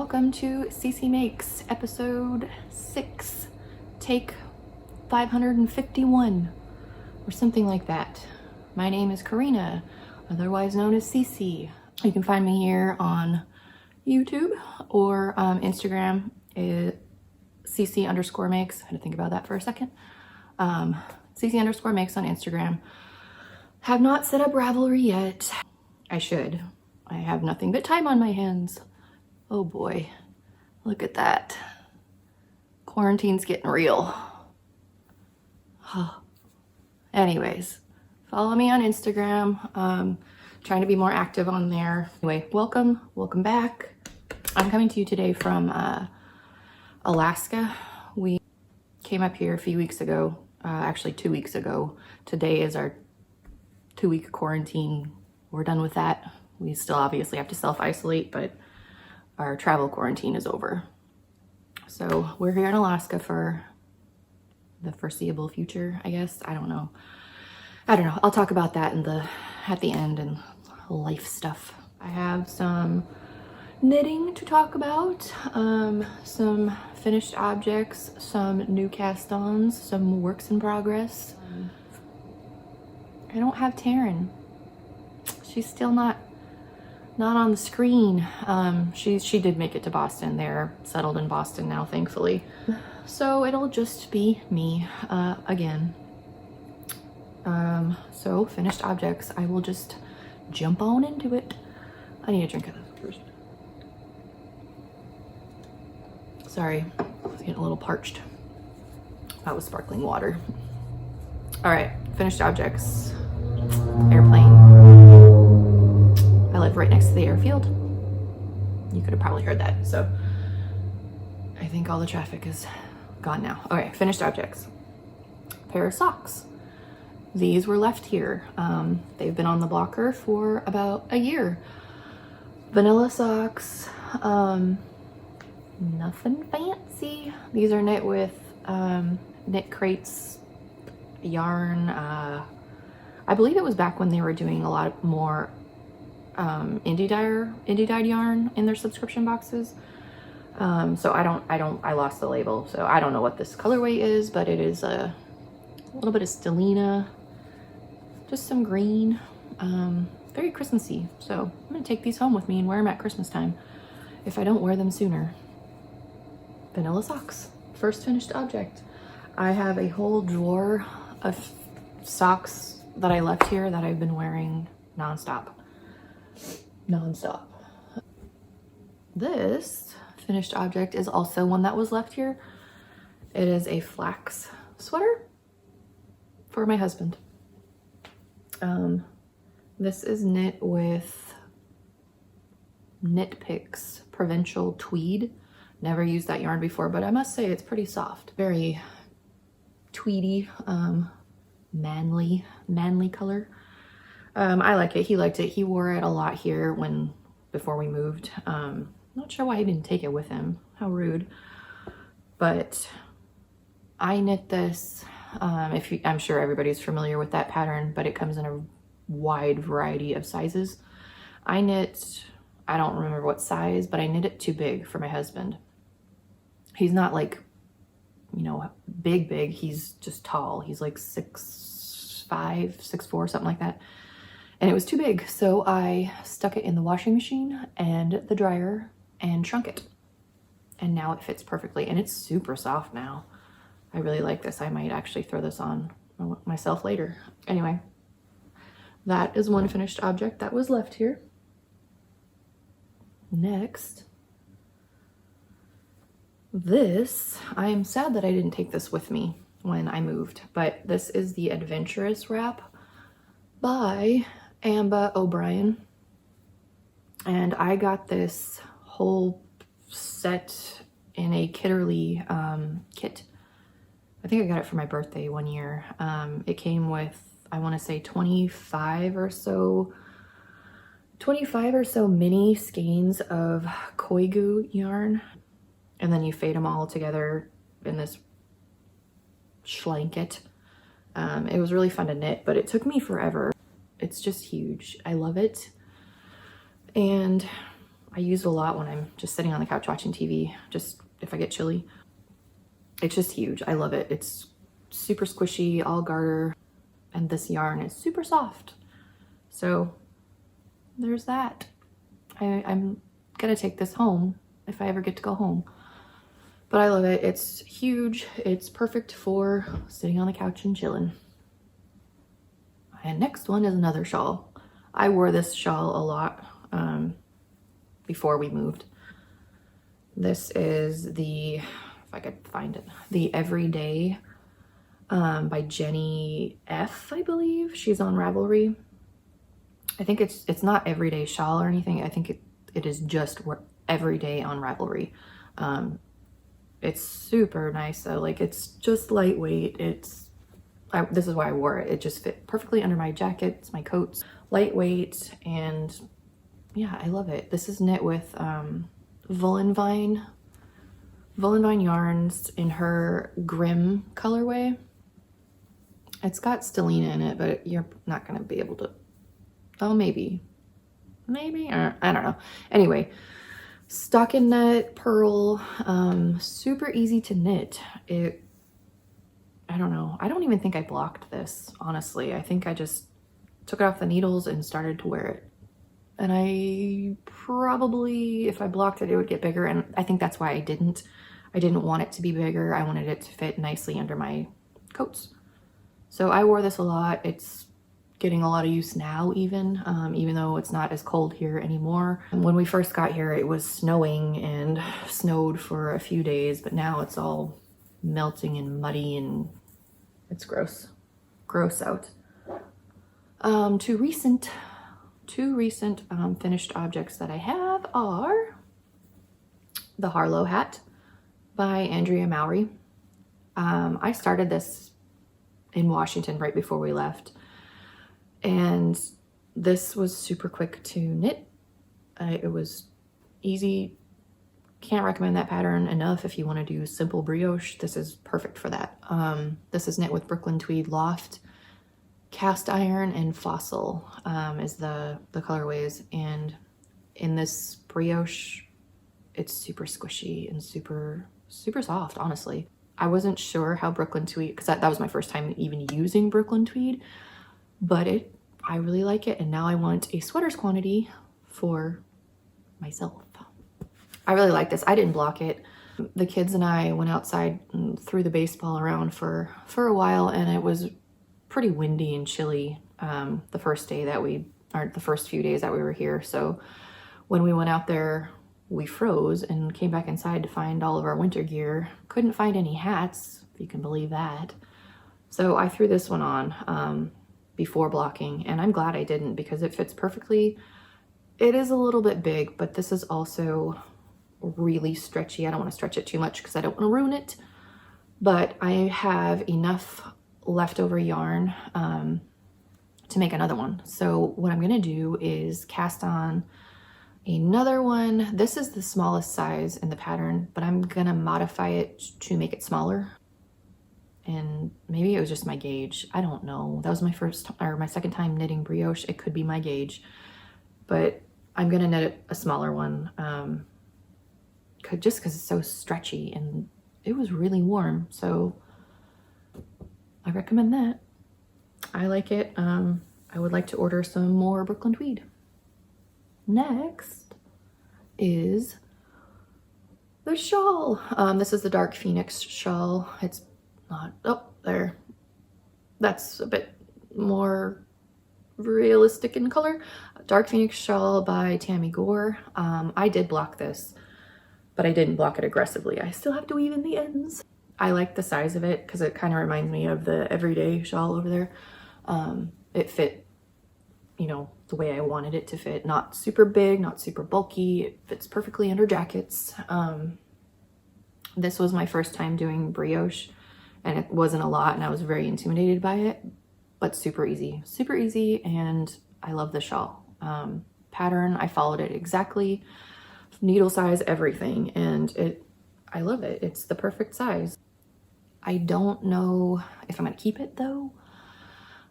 welcome to CC Makes episode 6, take 551, or something like that. My name is Karina, otherwise known as CC. You can find me here on YouTube or Instagram, CC_makes. I had to think about that for a second. CC_makes on Instagram. Have not set up Ravelry yet. I should. I have nothing but time on my hands. Oh boy, look at that. Quarantine's getting real. Anyways, follow me on Instagram. Trying to be more active on there. Anyway, welcome back. I'm coming to you today from Alaska. We came up here a few weeks ago, actually 2 weeks ago. Today is our 2-week quarantine. We're done with that. We still obviously have to self-isolate, but our travel quarantine is over. So we're here in Alaska for the foreseeable future, I guess. I don't know. I'll talk about that at the end and life stuff. I have some knitting to talk about, some finished objects, some new cast-ons, some works in progress. I don't have Taryn. She's still not on the screen. She did make it to Boston. They're settled in Boston now, thankfully. So it'll just be me again. So finished objects. I will just jump on into it. I need a drink of this first. Sorry, I was getting a little parched. That was sparkling water. All right, finished objects. Airplane. I live right next to the airfield. You could have probably heard that. So I think all the traffic is gone now. Okay, finished objects. Pair of socks. These were left here. They've been on the blocker for about a year. Vanilla socks. Nothing fancy. These are knit with Knit Crates yarn. I believe it was back when they were doing a lot more indie dyed yarn in their subscription boxes. So I lost the label, so I don't know what this colorway is, but it is a little bit of stellina, just some green, very Christmassy. So I'm gonna take these home with me and wear them at Christmas time if I don't wear them sooner. Vanilla socks, first finished object. I have a whole drawer of socks that I left here that I've been wearing nonstop. This finished object is also one that was left here. It is a flax sweater for my husband. This is knit with Knit Picks Provincial Tweed. Never used that yarn before, but I must say it's pretty soft. Very tweedy, manly color. I like it. He liked it. He wore it a lot here before we moved. Not sure why he didn't take it with him. How rude. But I knit this. I'm sure everybody's familiar with that pattern, but it comes in a wide variety of sizes. I don't remember what size, but I knit it too big for my husband. He's not like, big. He's just tall. He's like 6'5", 6'4", something like that. And it was too big, so I stuck it in the washing machine and the dryer and shrunk it. And now it fits perfectly, and it's super soft now. I really like this. I might actually throw this on myself later. Anyway, that is one finished object that was left here. Next, this, I am sad that I didn't take this with me when I moved, but this is the ADVENTurous wrap by Ambah O'Brien. And I got this whole set in a Kitterly kit. I think I got it for my birthday one year. It came with, I want to say 25 or so mini skeins of Koigu yarn. And then you fade them all together in this schlanket. It was really fun to knit, but it took me forever. It's just huge. I love it. And I use it a lot when I'm just sitting on the couch watching TV, just if I get chilly. It's just huge. I love it. It's super squishy, all garter, and this yarn is super soft. So there's that. I'm gonna take this home if I ever get to go home. But I love it. It's huge. It's perfect for sitting on the couch and chilling. And next one is another shawl. I wore this shawl a lot before we moved. This is the, if I could find it, the Everyday by Jenny F, I believe. She's on Ravelry. I think it's not Everyday Shawl or anything. I think it is just Everyday on Ravelry. It's super nice though. Like, it's just lightweight. This is why I wore it. It just fit perfectly under my jackets, my coats. Lightweight, and yeah, I love it. This is knit with Vine yarns in her Grim colorway. It's got stellina in it, but you're not gonna be able to, oh, maybe, or I don't know. Anyway, stockinette pearl, super easy to knit. I don't know. I don't even think I blocked this, honestly. I think I just took it off the needles and started to wear it. And I probably, if I blocked it, it would get bigger. And I think that's why I didn't want it to be bigger. I wanted it to fit nicely under my coats. So I wore this a lot. It's getting a lot of use now even though it's not as cold here anymore. And when we first got here, it was snowing and snowed for a few days, but now it's all melting and muddy and it's gross out. Two recent finished objects that I have are the Harlow Hat by Andrea Mowry. I started this in Washington right before we left, and this was super quick to knit. It was easy. Can't recommend that pattern enough if you want to do simple brioche. This is perfect for that. This is knit with Brooklyn Tweed Loft, Cast Iron, and Fossil is the colorways. And in this brioche, it's super squishy and super soft, honestly. I wasn't sure how Brooklyn Tweed, because that was my first time even using Brooklyn Tweed, but I really like it, and now I want a sweaters quantity for myself. I really like this. I didn't block it. The kids and I went outside and threw the baseball around for a while, and it was pretty windy and chilly the first few days that we were here. So when we went out there, we froze and came back inside to find all of our winter gear. Couldn't find any hats, if you can believe that. So I threw this one on before blocking, and I'm glad I didn't because it fits perfectly. It is a little bit big, but this is also really stretchy. I don't want to stretch it too much because I don't want to ruin it, but I have enough leftover yarn to make another one. So what I'm gonna do is cast on another one. This is the smallest size in the pattern, but I'm gonna modify it to make it smaller. And maybe it was just my gauge. I don't know. That was my second time knitting brioche. It could be my gauge, but I'm gonna knit a smaller one just because it's so stretchy and it was really warm. So I recommend that. I like it. I would like to order some more Brooklyn Tweed. Next is the shawl. This is the Dark Phoenix shawl. It's not, oh, there. That's a bit more realistic in color. Dark Phoenix shawl by Tamy Gore. I did block this, but I didn't block it aggressively. I still have to weave in the ends. I like the size of it because it kind of reminds me of the Everyday shawl over there. It fit, you know, the way I wanted it to fit. Not super big, not super bulky. It fits perfectly under jackets. This was my first time doing brioche, and it wasn't a lot, and I was very intimidated by it, but super easy, and I love the shawl. Pattern, I followed it exactly, needle size, everything, and I love it. It's the perfect size. I don't know if I'm gonna keep it though.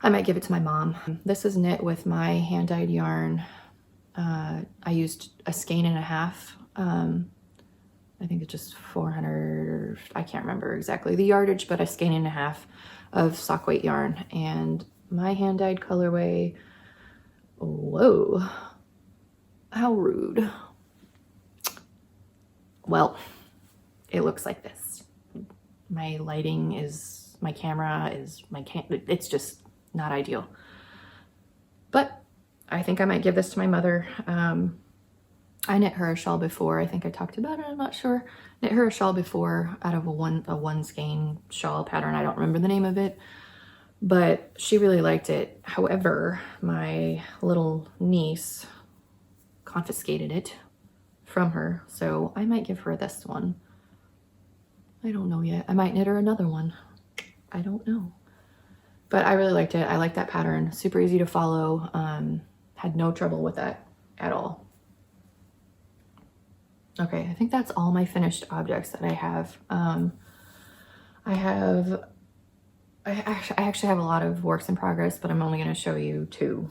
I might give it to my mom. This is knit with my hand-dyed yarn, I used a skein and a half. I think it's just 400, I can't remember exactly the yardage, but a skein and a half of sock weight yarn. And my hand dyed colorway, whoa, how rude. Well, it looks like this. My lighting is, my camera is, it's just not ideal. But I think I might give this to my mother. I knit her a shawl before. I think I talked about it, I'm not sure. Knit her a shawl before out of a one skein shawl pattern. I don't remember the name of it, but she really liked it. However, my little niece confiscated it from her, so I might give her this one. I don't know yet. I might knit her another one. I don't know. But I really liked it. I like that pattern. Super easy to follow. Had no trouble with that at all. Okay, I think that's all my finished objects that I have. I actually have a lot of works in progress, but I'm only going to show you two.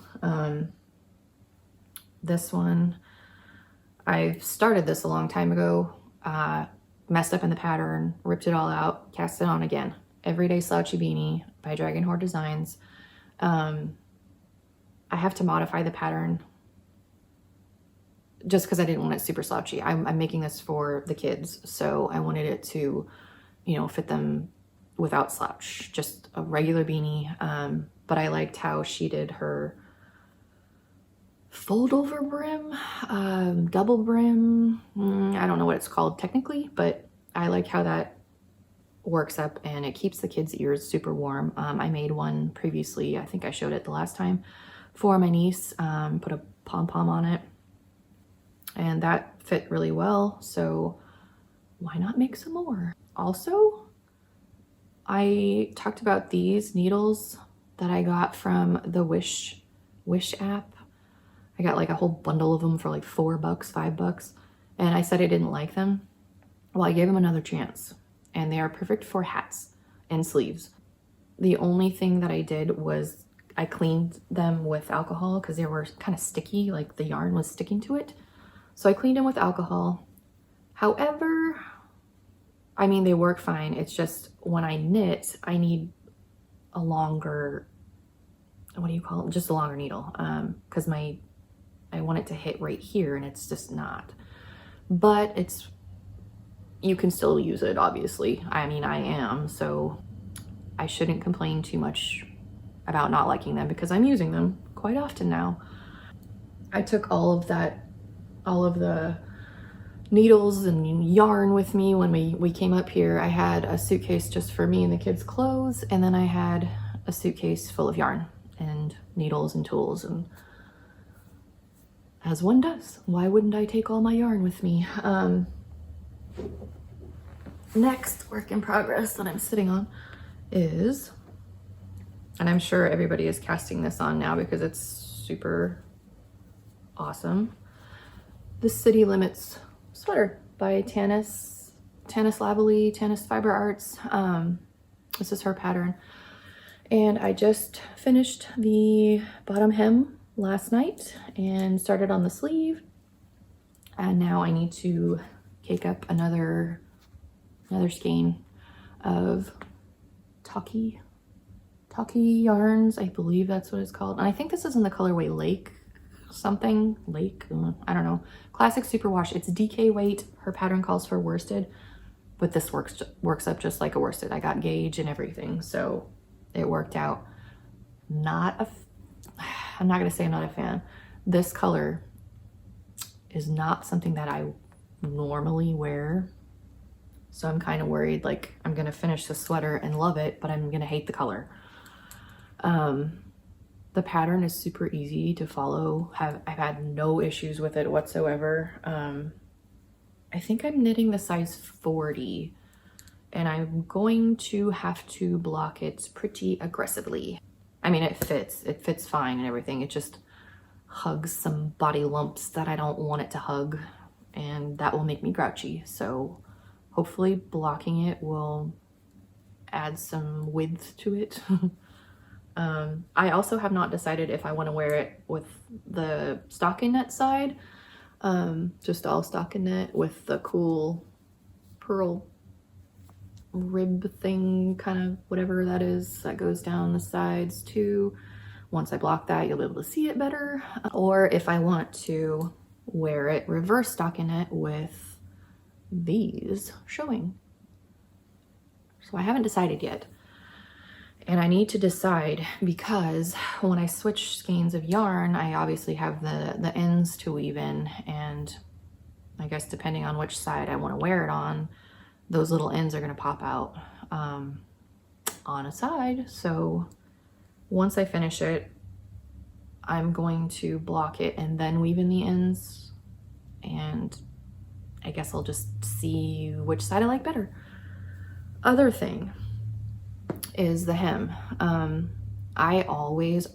This one, I started this a long time ago, messed up in the pattern, ripped it all out, cast it on again. Everyday Slouchy Beanie by Hoard Designs. I have to modify the pattern just because I didn't want it super slouchy. I'm making this for the kids, so I wanted it to, you know, fit them without slouch, just a regular beanie. But I liked how she did her fold over brim, double brim. I don't know what it's called technically, but I like how that works up and it keeps the kids' ears super warm. I made one previously, I think I showed it the last time, for my niece, put a pom-pom on it. And that fit really well, so why not make some more? Also, I talked about these needles that I got from the Wish app. I got like a whole bundle of them for like $4, $5, and I said I didn't like them. Well, I gave them another chance, and they are perfect for hats and sleeves. The only thing that I did was I cleaned them with alcohol because they were kind of sticky, like the yarn was sticking to it. So I cleaned them with alcohol. However, I mean, they work fine. It's just when I knit, I need a longer, what do you call it? Just a longer needle. Because I want it to hit right here and it's just not. But you can still use it, obviously. I mean, I am, so I shouldn't complain too much about not liking them because I'm using them quite often now. I took all of the needles and yarn with me when we came up here. I had a suitcase just for me and the kids' clothes, and then I had a suitcase full of yarn and needles and tools, and as one does. Why wouldn't I take all my yarn with me? Next work in progress that I'm sitting on is, and I'm sure everybody is casting this on now because it's super awesome, the City Limits sweater by Tanis Lavallee, Tanis Fiber Arts. This is her pattern. And I just finished the bottom hem last night and started on the sleeve. And now I need to cake up another skein of Talkie yarns. I believe that's what it's called. And I think this is in the colorway Lake, I don't know. Classic Superwash. It's DK weight. Her pattern calls for worsted, but this works up just like a worsted. I got gauge and everything, so it worked out. I'm not gonna say I'm not a fan. This color is not something that I normally wear, so I'm kind of worried like I'm gonna finish the sweater and love it, but I'm gonna hate the color. The pattern is super easy to follow. I've had no issues with it whatsoever. I think I'm knitting the size 40, and I'm going to have to block it pretty aggressively. I mean, it fits fine and everything. It just hugs some body lumps that I don't want it to hug, and that will make me grouchy. So hopefully blocking it will add some width to it. I also have not decided if I want to wear it with the stockinette side, just all stockinette with the cool pearl rib thing, kind of whatever that is that goes down the sides too. Once I block that, you'll be able to see it better. Or if I want to wear it reverse stockinette with these showing. So I haven't decided yet. And I need to decide because when I switch skeins of yarn, I obviously have the ends to weave in, and I guess depending on which side I want to wear it on, those little ends are going to pop out on a side. So once I finish it, I'm going to block it and then weave in the ends, and I guess I'll just see which side I like better. Other thing is the hem. I always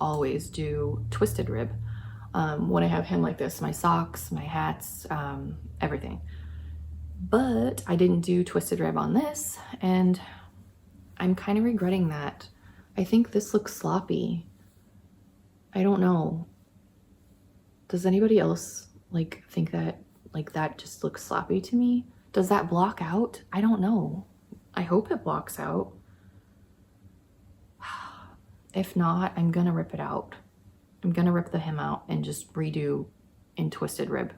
do twisted rib when I have hem like this, my socks, my hats, everything. But I didn't do twisted rib on this, and I'm kind of regretting that. I think this looks sloppy. I don't know. Does anybody else like think that that just looks sloppy to me? Does that block out? I don't know. I hope it blocks out. If not, I'm gonna rip it out. I'm gonna rip the hem out and just redo in twisted rib.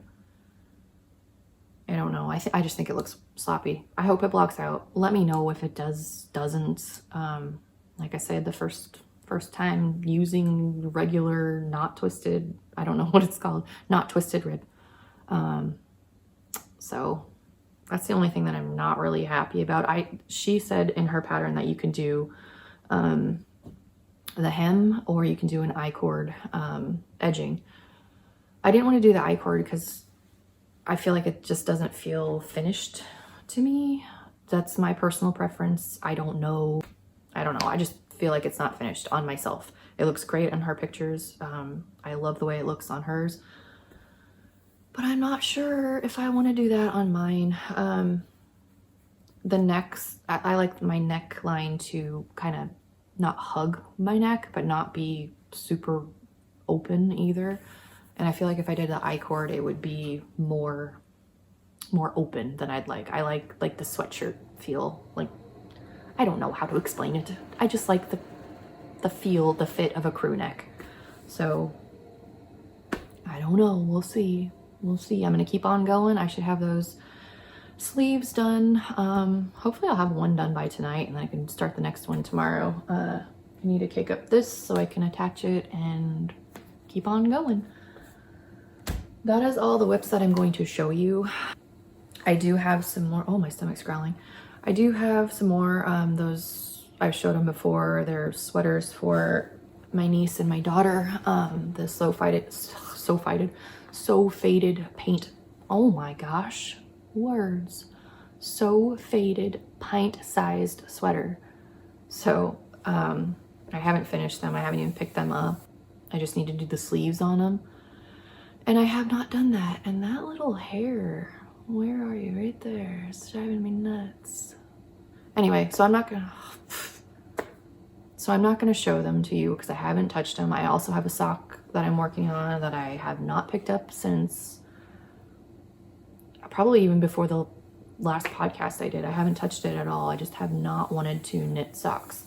I don't know. I just think it looks sloppy. I hope it blocks out. Let me know if it doesn't. Like I said, the first time using regular, not twisted, I don't know what it's called, not twisted rib. So that's the only thing that I'm not really happy about. She said in her pattern that you can do the hem, or you can do an I-cord edging. I didn't want to do the I-cord because I feel like it just doesn't feel finished to me. That's my personal preference. I don't know. I just feel like it's not finished on myself. It looks great on her pictures. I love the way it looks on hers, but I'm not sure if I want to do that on mine. The necks, I like my neckline to kind of not hug my neck, but not be super open either. And I feel like if I did the I-cord, it would be more open than I'd like. I like the sweatshirt feel. Like, I don't know how to explain it. I just like the feel, the fit of a crew neck. So I don't know. We'll see. We'll see. I'm gonna keep on going. I should have those sleeves done. Hopefully I'll have one done by tonight, and then I can start the next one tomorrow. I need to cake up this so I can attach it and keep on going. That is all the whips that I'm going to show you. I do have some more. Oh, my stomach's growling. I do have some more. Those I've showed them before. They're sweaters for my niece and my daughter. The so faded paint. Oh my gosh, words. So faded pint-sized sweater. So I haven't finished them. I haven't even picked them up. I just need to do the sleeves on them. And I have not done that. And that little hair, where are you? Right there. It's driving me nuts. Anyway, so I'm not gonna show them to you because I haven't touched them. I also have a sock that I'm working on that I have not picked up since probably even before the last podcast I did. I haven't touched it at all. I just have not wanted to knit socks.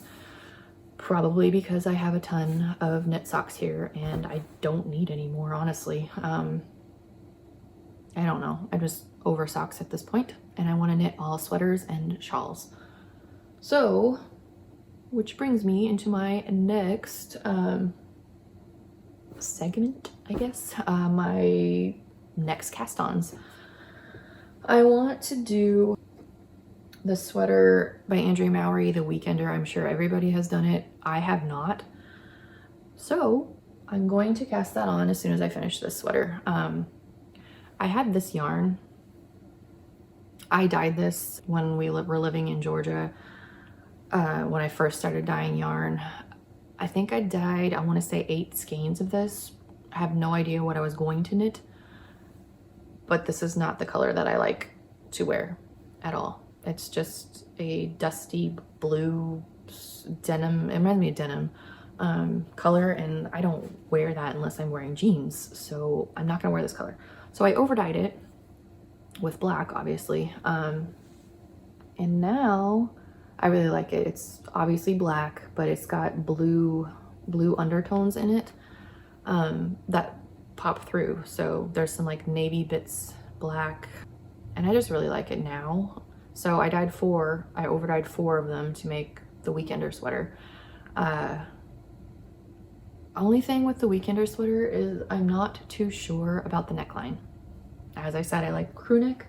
Probably because I have a ton of knit socks here and I don't need any more, honestly. I don't know. I'm just over socks at this point, and I want to knit all sweaters and shawls. So, which brings me into my next segment, I guess. My next cast-ons. I want to do the sweater by Andrea Mowry, The Weekender. I'm sure everybody has done it. I have not. So I'm going to cast that on as soon as I finish this sweater. I had this yarn. I dyed this when we were living in Georgia. When I first started dyeing yarn. I think I dyed, I want to say 8 skeins of this. I have no idea what I was going to knit. But this is not the color that I like to wear at all. It's just a dusty blue denim. It reminds me of denim. color, and I don't wear that unless I'm wearing jeans, so I'm not gonna wear this color. So I overdyed it with black, obviously, and now I really like it. It's obviously black, but it's got blue undertones in it that pop through. So there's some like navy bits black, and I just really like it now. So I overdyed 4 of them to make the Weekender sweater. Only thing with the Weekender sweater is I'm not too sure about the neckline. As I said, I like crew neck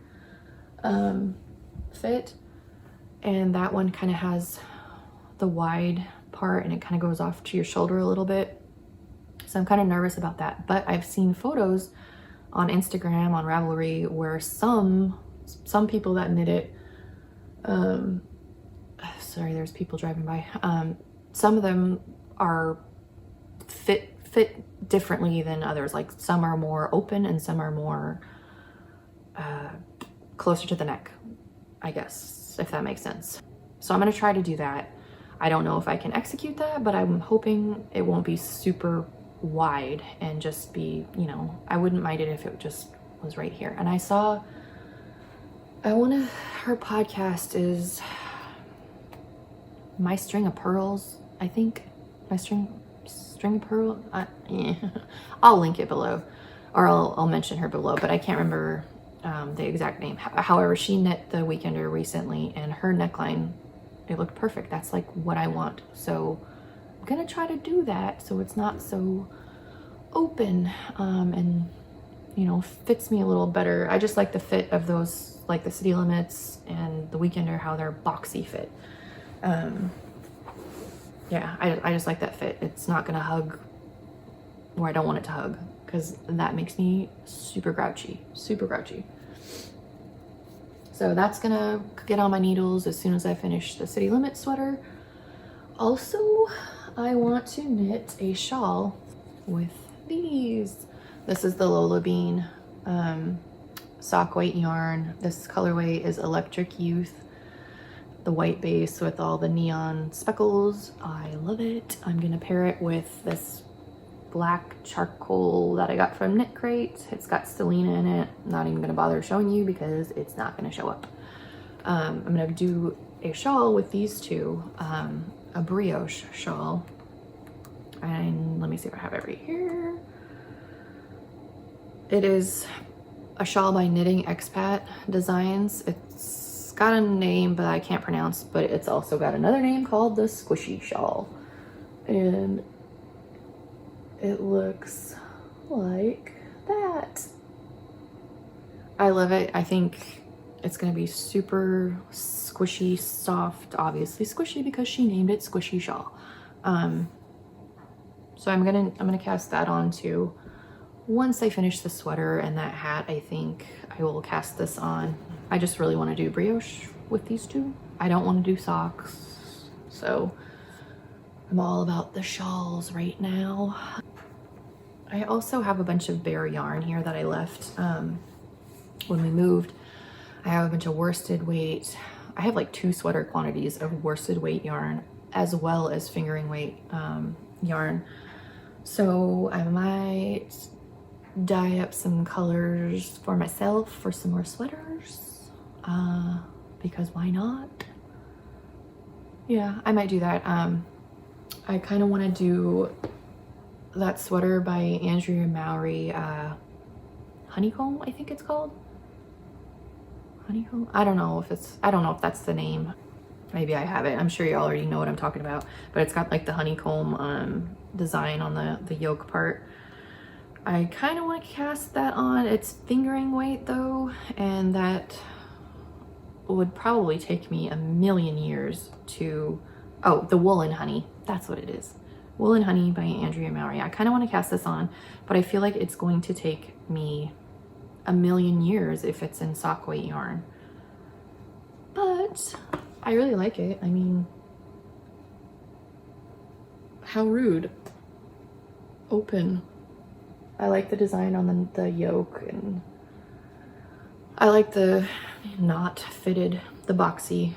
fit, and that one kind of has the wide part and it kind of goes off to your shoulder a little bit. So I'm kind of nervous about that, but I've seen photos on Instagram, on Ravelry, where some people that knit it, sorry, there's people driving by. Some of them are fit differently than others. Like some are more open and some are more closer to the neck, I guess, if that makes sense. So I'm gonna try to do that. I don't know if I can execute that, but I'm hoping it won't be super wide and just be, you know, I wouldn't mind it if it just was right here. And I saw, her podcast is My String of Pearls, I think. My String of Pearl. I'll link it below, or I'll mention her below, but I can't remember the exact name. However, she knit the Weekender recently, and her neckline, it looked perfect. That's like what I want. So I'm gonna try to do that so it's not so open and, you know, fits me a little better. I just like the fit of those, like the City Limits and the Weekender, how they're boxy fit. Yeah, I just like that fit. It's not gonna hug where I don't want it to hug, because that makes me super grouchy. So that's gonna get on my needles as soon as I finish the City Limit sweater. Also, I want to knit a shawl with these. This is the Lola Bean sock weight yarn. This colorway is Electric Youth, the white base with all the neon speckles. I love it. I'm gonna pair it with this black charcoal that I got from Knit Crate. It's got stellina in it. I'm not even gonna bother showing you because it's not gonna show up. I'm gonna do a shawl with these two, a brioche shawl. And let me see if I have it right here. It is a shawl by Knitting Expat Designs. It's got a name, but I can't pronounce, but it's also got another name called the Squishy Shawl. And it looks like that. I love it. I think it's gonna be super squishy, soft, obviously squishy because she named it Squishy Shawl. So I'm gonna cast that on too. Once I finish the sweater and that hat, I think I will cast this on. I just really want to do brioche with these two. I don't want to do socks, so I'm all about the shawls right now. I also have a bunch of bare yarn here that I left when we moved. I have a bunch of worsted weight. I have like 2 sweater quantities of worsted weight yarn as well as fingering weight yarn. So I might dye up some colors for myself for some more sweaters, because why not? Yeah, I might do that. I kind of want to do that sweater by Andrea Mowry, Honeycomb, I think it's called. Honeycomb? I don't know if that's the name. Maybe I have it. I'm sure you already know what I'm talking about, but it's got like the honeycomb design on the yoke part. I kind of want to cast that on. It's fingering weight though, and that would probably take me a million years to, oh, the Woolen Honey, that's what it is. Woolen Honey by Andrea Mowry. I kind of want to cast this on, but I feel like it's going to take me a million years if it's in sock weight yarn. But I really like it. I mean, how rude. Open. I like the design on the yoke, and I like the not fitted, the boxy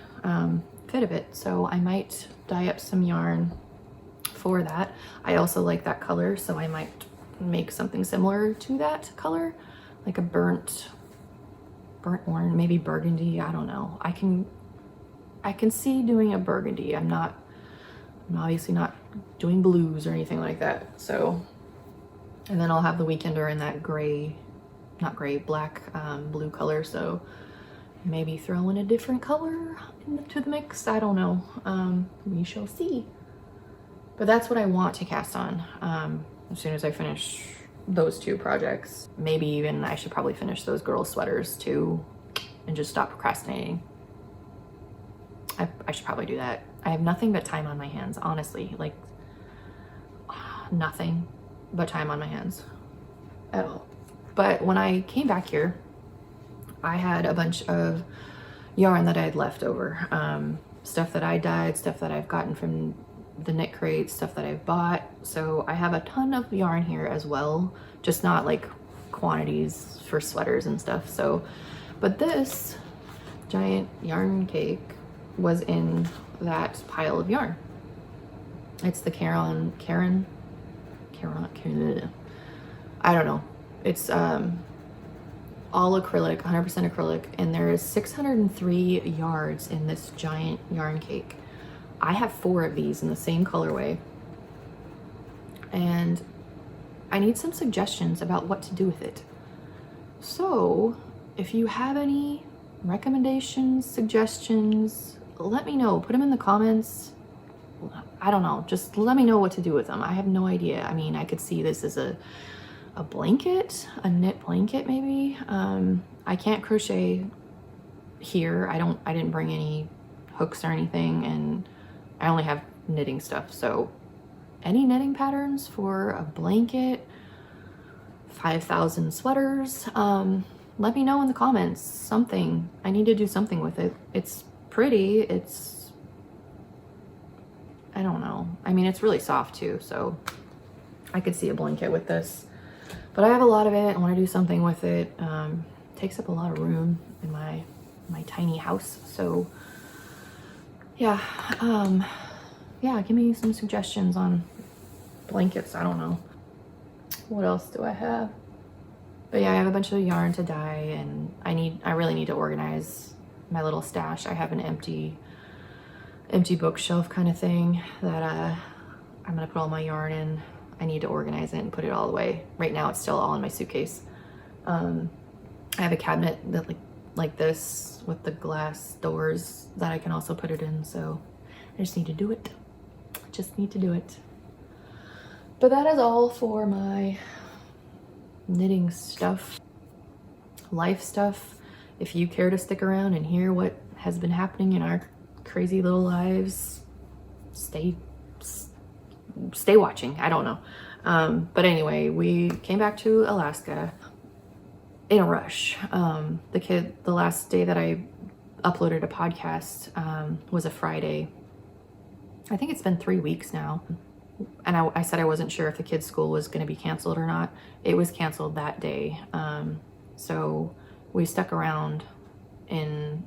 fit of it. So I might dye up some yarn for that. I also like that color, so I might make something similar to that color, like a burnt orange, maybe burgundy. I don't know. I can see doing a burgundy. I'm obviously not doing blues or anything like that. So, and then I'll have the Weekender in that gray, not gray, black, blue color. So maybe throw in a different color into the mix. I don't know. We shall see. But that's what I want to cast on as soon as I finish those two projects. Maybe even I should probably finish those girl sweaters too and just stop procrastinating. I should probably do that. I have nothing but time on my hands, honestly. Like, nothing but time on my hands at all. But when I came back here, I had a bunch of yarn that I had left over. Stuff that I dyed, stuff that I've gotten from the knit crate, stuff that I've bought. So I have a ton of yarn here as well, just not like quantities for sweaters and stuff. So, but this giant yarn cake was in that pile of yarn. It's the Karen, I don't know. It's all acrylic, 100% acrylic, and there is 603 yards in this giant yarn cake. I have 4 of these in the same colorway, and I need some suggestions about what to do with it. So if you have any recommendations, suggestions, let me know. Put them in the comments. I don't know, just let me know what to do with them. I have no idea. I mean, I could see this as a blanket, a knit blanket maybe. I can't crochet here. I didn't bring any hooks or anything, and I only have knitting stuff. So any knitting patterns for a blanket, 5,000 sweaters, let me know in the comments. Something. I need to do something with it. It's pretty. I don't know. I mean, it's really soft too, so I could see a blanket with this. But I have a lot of it. I want to do something with it. Takes up a lot of room in my tiny house. So yeah, yeah, give me some suggestions on blankets. I don't know. What else do I have? But yeah, I have a bunch of yarn to dye, and I really need to organize my little stash. I have an empty bookshelf kind of thing that I'm gonna put all my yarn in. I need to organize it and put it all away. Right now it's still all in my suitcase. I have a cabinet that like this with the glass doors that I can also put it in, so I just need to do it. Just need to do it. But that is all for my knitting stuff, life stuff. If you care to stick around and hear what has been happening in our crazy little lives, stay watching. I don't know. But anyway, we came back to Alaska in a rush. The last day that I uploaded a podcast was a Friday. I think it's been 3 weeks now. And I said I wasn't sure if the kids' school was going to be canceled or not. It was canceled that day. So we stuck around in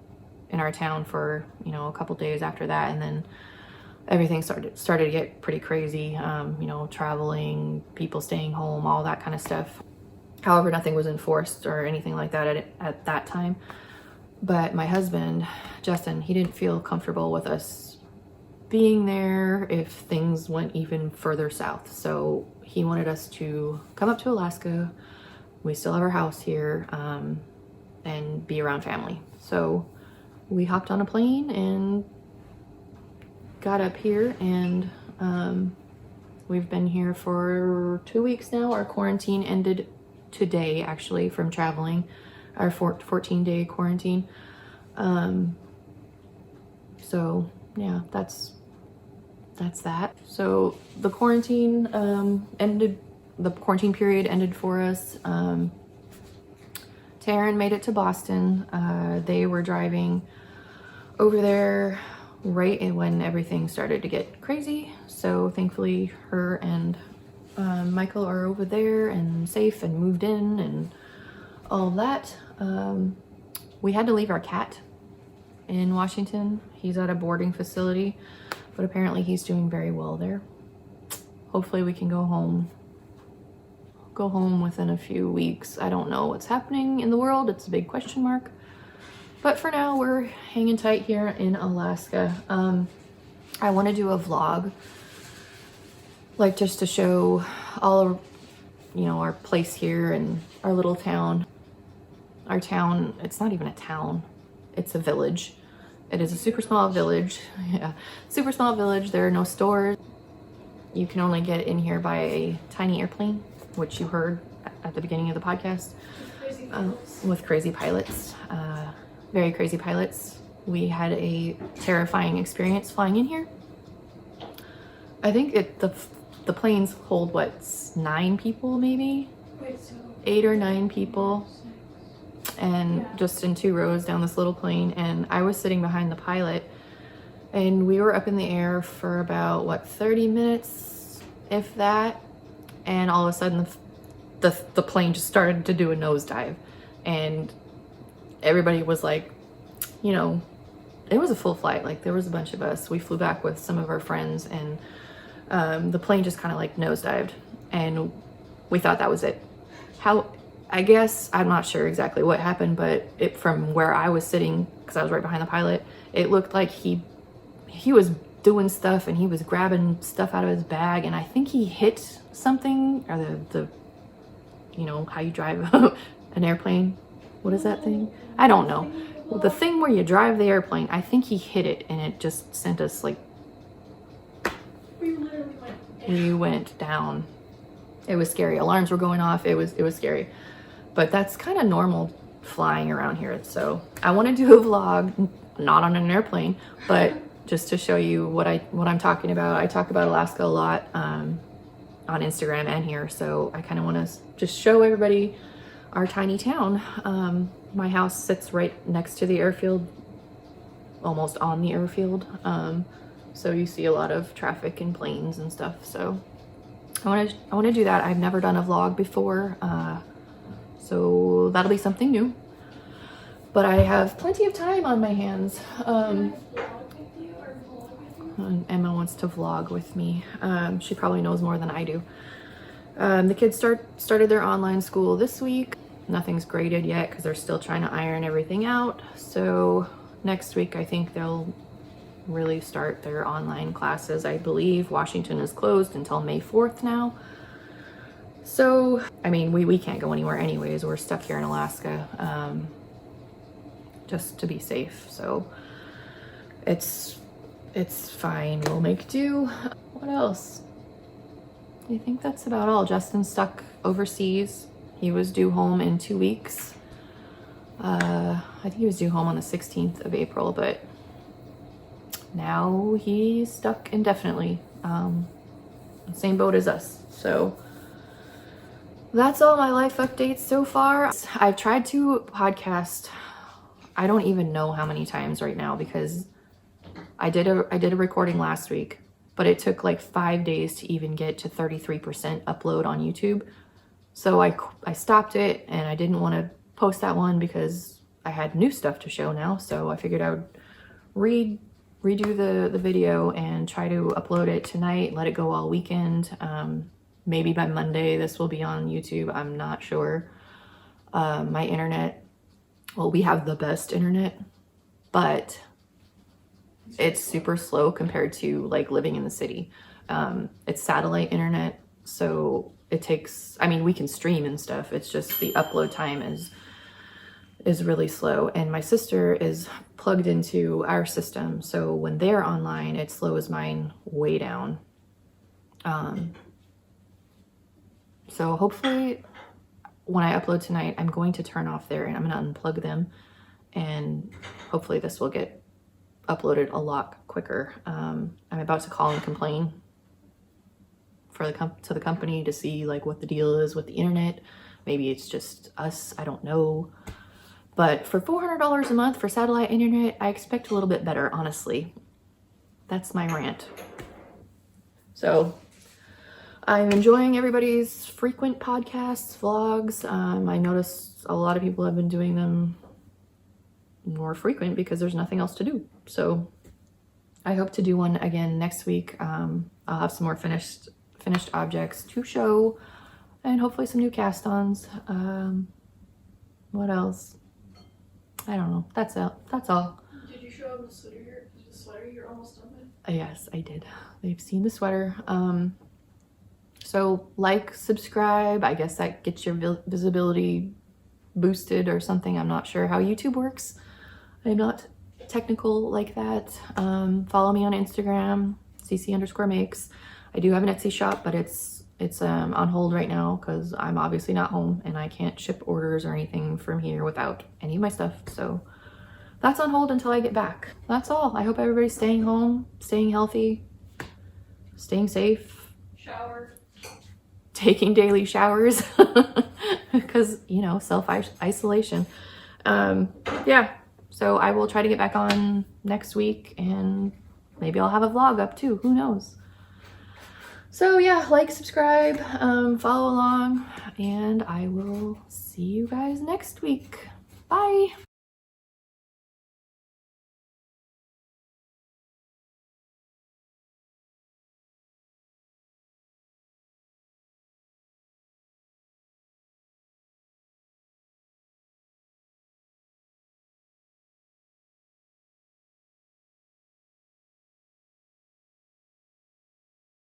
our town for, a couple days after that, and then everything started to get pretty crazy. Traveling, people staying home, all that kind of stuff. However, nothing was enforced or anything like that at that time. But my husband, Justin, he didn't feel comfortable with us being there if things went even further south. So he wanted us to come up to Alaska. We still have our house here, and be around family. So we hopped on a plane and got up here, and we've been here for 2 weeks now. Our quarantine ended today, actually, from traveling, our 14-day quarantine. So yeah, that's that. So the quarantine ended. The quarantine period ended for us. Taryn made it to Boston. They were driving over there right when everything started to get crazy. So thankfully her and Michael are over there and safe and moved in and all of that. We had to leave our cat in Washington. He's at a boarding facility, but apparently he's doing very well there. hopefully we can go home within a few weeks. I don't know what's happening in the world. It's a big question mark. But for now, we're hanging tight here in Alaska. I want to do a vlog, like just to show all of, you know, our place here and our little town. Our town, it's not even a town, it's a village. It is a super small village. Yeah, super small village. There are no stores. You can only get in here by a tiny airplane, which you heard at the beginning of the podcast, with crazy pilots, very crazy pilots. We had a terrifying experience flying in here. I think the planes hold, what, 9 people maybe? 8 or 9 people. And just in 2 rows down this little plane, and I was sitting behind the pilot, and we were up in the air for about, what, 30 minutes, if that, and all of a sudden the plane just started to do a nosedive, and everybody was like, you know, it was a full flight. Like, there was a bunch of us. We flew back with some of our friends, and the plane just kind of like nosedived, and we thought that was it. I guess, I'm not sure exactly what happened, but from where I was sitting, because I was right behind the pilot, it looked like he was doing stuff, and he was grabbing stuff out of his bag, and I think he hit something, or the you know, how you drive an airplane. What is that thing? I don't know. The thing where you drive the airplane, I think he hit it, and it just sent us like, we went down. It was scary. Alarms were going off. It was scary. But that's kind of normal flying around here. So I want to do a vlog, not on an airplane, but just to show you what I'm talking about. I talk about Alaska a lot on Instagram and here. So I kind of want to just show everybody our tiny town. My house sits right next to the airfield, almost on the airfield. So you see a lot of traffic and planes and stuff. So I want to do that. I've never done a vlog before. So that'll be something new, but I have plenty of time on my hands. Emma wants to vlog with me. She probably knows more than I do. The kids started their online school this week. Nothing's graded yet because they're still trying to iron everything out. So next week, I think they'll really start their online classes. I believe Washington is closed until May 4th now. So, I mean, we can't go anywhere anyways. We're stuck here in Alaska, just to be safe. So it's fine. We'll make do. What else? I think that's about all. Justin's stuck overseas. He was due home in 2 weeks. I think he was due home on the 16th of April, but now he's stuck indefinitely. Same boat as us. So that's all my life updates so far. I've tried to podcast, I don't even know how many times right now, because I did a recording last week, but it took like 5 days to even get to 33% upload on YouTube. So I stopped it, and I didn't want to post that one because I had new stuff to show now. So I figured I would redo the video and try to upload it tonight, let it go all weekend. Maybe by Monday this will be on YouTube. I'm not sure. My internet, well, we have the best internet, but it's super slow compared to like living in the city. It's satellite internet, so it takes, I mean, we can stream and stuff. It's just the upload time is really slow. And my sister is plugged into our system, so when they're online, it slows mine way down. So hopefully when I upload tonight, I'm going to turn off there and I'm going to unplug them, and hopefully this will get uploaded a lot quicker. I'm about to call and complain to the company to see like what the deal is with the internet. Maybe it's just us, I don't know. But for $400 a month for satellite internet, I expect a little bit better, honestly. That's my rant. So I'm enjoying everybody's frequent podcasts, vlogs. I noticed a lot of people have been doing them more frequent because there's nothing else to do. So I hope to do one again next week. I'll have some more finished finished objects to show, and hopefully some new cast-ons. What else? I don't know. That's all. Did you show them the sweater? The sweater you're almost done with? Yes, I did. They've seen the sweater. So like, subscribe. I guess that gets your visibility boosted or something. I'm not sure how YouTube works. I'm not technical like that. Follow me on Instagram, cc_makes. I do have an Etsy shop, but it's on hold right now because I'm obviously not home and I can't ship orders or anything from here without any of my stuff. So that's on hold until I get back. That's all. I hope everybody's staying home, staying healthy, staying safe. Shower. Taking daily showers because, you know, self-isolation. Yeah, so I will try to get back on next week and maybe I'll have a vlog up too. Who knows? So yeah, like, subscribe, follow along, and I will see you guys next week. Bye.